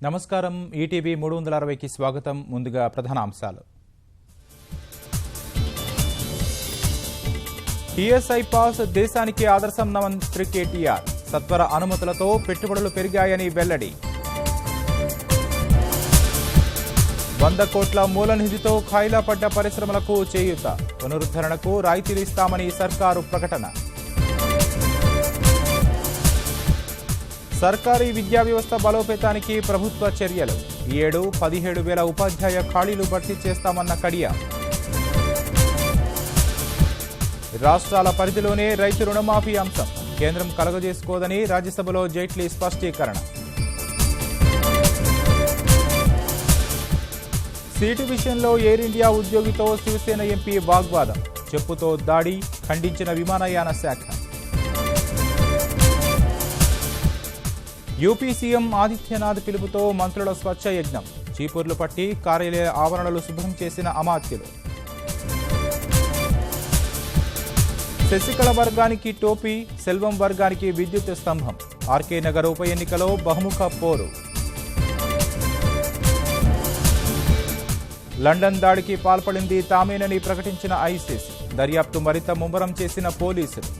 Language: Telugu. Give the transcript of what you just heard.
నమస్కారం. ఈటీవీ 360కి స్వాగతం. ముందుగా ప్రధానాంశాలు. టీఎస్ఐ పాస్ దేశానికి ఆదర్శం మంత్రి కేటీఆర్. సత్వర అనుమతులతో పెట్టుబడులు పెరిగాయని వెల్లడి. 100 కోట్ల మూల నిధితో ఖాయిలా పడ్డ పరిశ్రమలకు చేయూత. పునరుద్ధరణకు రాయితీలు ఇస్తామని సర్కారు ప్రకటన. సర్కారీ విద్యా వ్యవస్థ బలోపేతానికి ప్రభుత్వ చర్యలు. ఈ ఏడు 17,000 ఉపాధ్యాయ ఖాళీలు భర్తీ చేస్తామన్న కడియా. రాష్ట్రాల పరిధిలోనే రైతు రుణమాఫీ అంశం కేంద్రం కలగజేసుకోదని రాజ్యసభలో జైట్లీ స్పష్టీకరణ. సీటు విషయంలో ఎయిర్ ఇండియా ఉద్యోగితో శివసేన ఎంపీ వాగ్వాదం. చెప్పుతో దాడి ఖండించిన విమానయాన శాఖ. యూపీ సీఎం ఆదిత్యనాథ్ పిలుపుతో మంత్రుల స్వచ్ఛ యజ్ఞం. చీపుర్లు పట్టి కార్యాలయ ఆవరణలు శుభ్రం చేసిన అమాత్యులు. శశికళ వర్గానికి టోపీ, సెల్వం వర్గానికి విద్యుత్ స్తంభం. ఆర్కే నగర్ ఉప ఎన్నికలో బహుముఖ పోరు. లండన్ దాడికి పాల్పడింది తామేనని ప్రకటించిన ఐసిస్. దర్యాప్తు మరింత ముమ్మరం చేసిన పోలీసులు.